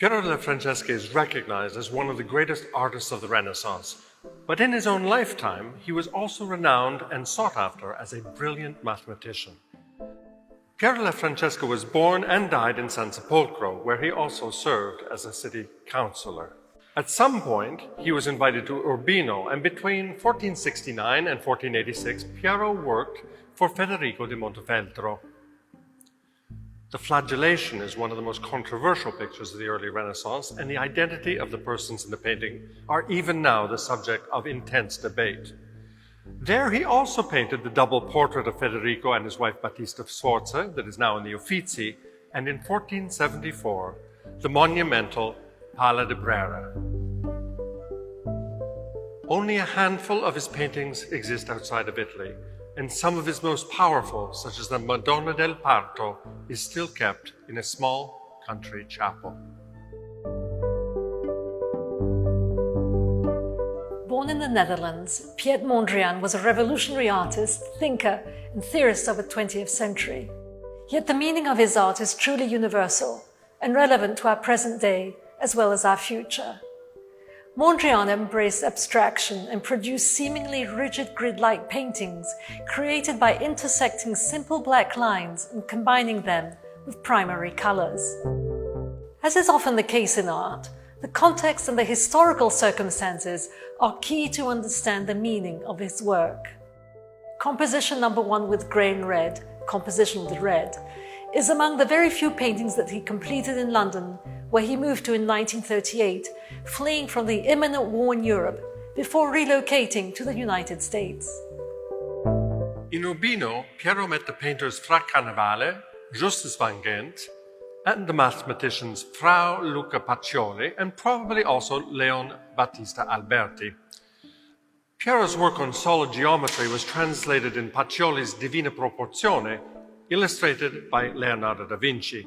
Piero della Francesca is recognized as one of the greatest artists of the Renaissance, but in his own lifetime, he was also renowned and sought after as a brilliant mathematician. Piero della Francesca was born and died in San Sepolcro, where he also served as a city councillor. At some point, he was invited to Urbino, and between 1469 and 1486, Piero worked for Federico da Montefeltro. The flagellation is one of the most controversial pictures of the early Renaissance, and the identity of the persons in the painting are even now the subject of intense debate. There he also painted the double portrait of Federico and his wife Battista Sforza, that is now in the Uffizi, and in 1474, the monumental Pala di Brera. Only a handful of his paintings exist outside of Italy, and some of his most powerful, such as the Madonna del Parto, is still kept in a small country chapel. Born in the Netherlands, Piet Mondrian was a revolutionary artist, thinker, and theorist of the 20th century. Yet the meaning of his art is truly universal and relevant to our present day as well as our future. Mondrian embraced abstraction and produced seemingly rigid grid-like paintings created by intersecting simple black lines and combining them with primary colors. As is often the case in art, the context and the historical circumstances are key to understand the meaning of his work. Composition number 1 with grain red, Composition with red, is among the very few paintings that he completed in London, where he moved to in 1938, fleeing from the imminent war in Europe before relocating to the United States. In Urbino, Piero met the painters Fra Carnevale, Justus van Gent, and the mathematicians Frau Luca Pacioli, and probably also Leon Battista Alberti. Piero's work on solid geometry was translated in Pacioli's Divina Proporzione, illustrated by Leonardo da Vinci.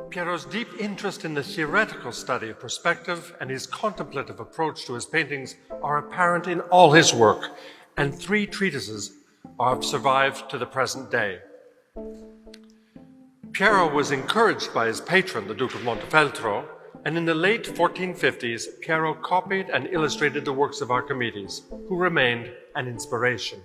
Piero's deep interest in the theoretical study of perspective and his contemplative approach to his paintings are apparent in all his work, and 3 treatises have survived to the present day. Piero was encouraged by his patron, the Duke of Montefeltro, and in the late 1450s, Piero copied and illustrated the works of Archimedes, who remained an inspiration.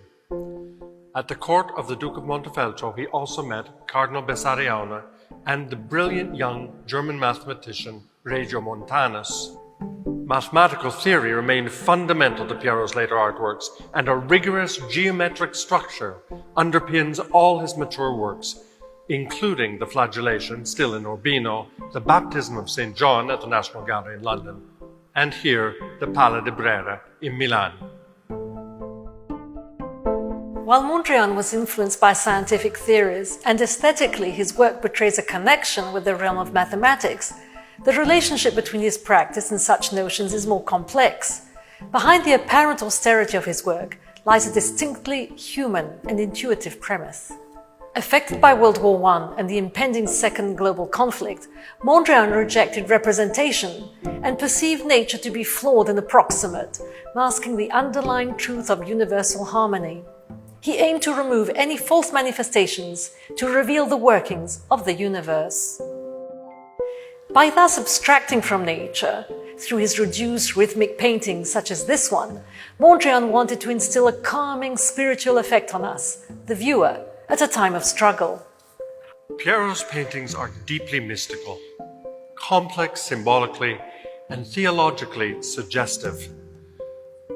At the court of the Duke of Montefeltro, he also met Cardinal Bessariona and the brilliant young German mathematician Regiomontanus. Mathematical theory remained fundamental to Piero's later artworks, and a rigorous geometric structure underpins all his mature works, including the flagellation, still in Urbino, the baptism of St. John at the National Gallery in London, and here the Pala di Brera in Milan. While Mondrian was influenced by scientific theories, and aesthetically his work portrays a connection with the realm of mathematics, the relationship between his practice and such notions is more complex. Behind the apparent austerity of his work lies a distinctly human and intuitive premise. Affected by World War I and the impending Second Global Conflict, Mondrian rejected representation and perceived nature to be flawed and approximate, masking the underlying truth of universal harmony. He aimed to remove any false manifestations to reveal the workings of the universe. By thus abstracting from nature, through his reduced rhythmic paintings such as this one, Mondrian wanted to instill a calming spiritual effect on us, the viewer, at a time of struggle. Piero's paintings are deeply mystical, complex symbolically, and theologically suggestive.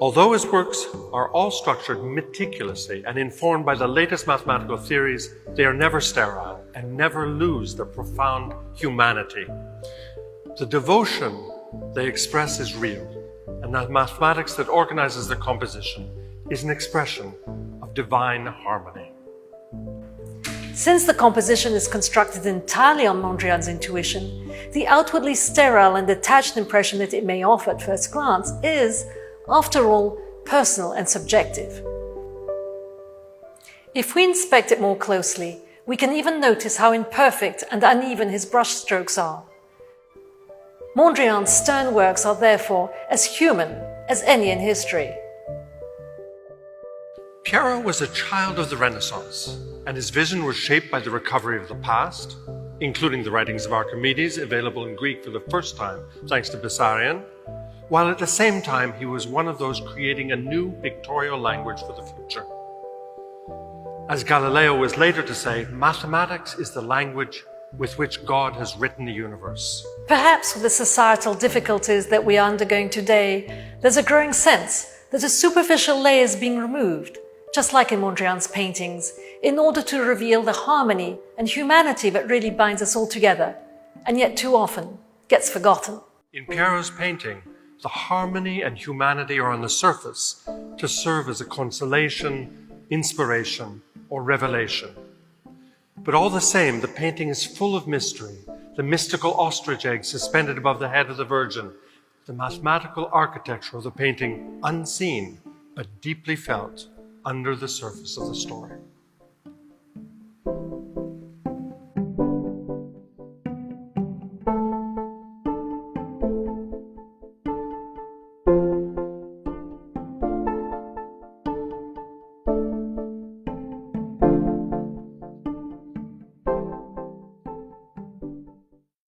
Although his works are all structured meticulously and informed by the latest mathematical theories, they are never sterile and never lose their profound humanity. The devotion they express is real, and the mathematics that organizes their composition is an expression of divine harmony. Since the composition is constructed entirely on Mondrian's intuition, the outwardly sterile and detached impression that it may offer at first glance is, after all, personal and subjective. If we inspect it more closely, we can even notice how imperfect and uneven his brushstrokes are. Mondrian's stern works are therefore as human as any in history. Piero was a child of the Renaissance, and his vision was shaped by the recovery of the past, including the writings of Archimedes, available in Greek for the first time thanks to Bessarion, while at the same time he was one of those creating a new pictorial language for the future. As Galileo was later to say, mathematics is the language with which God has written the universe. Perhaps with the societal difficulties that we are undergoing today, there's a growing sense that a superficial layer is being removed, just like in Mondrian's paintings, in order to reveal the harmony and humanity that really binds us all together, and yet too often gets forgotten. In Piero's painting, the harmony and humanity are on the surface to serve as a consolation, inspiration, or revelation. But all the same, the painting is full of mystery, the mystical ostrich egg suspended above the head of the Virgin, the mathematical architecture of the painting unseen but deeply felt under the surface of the story.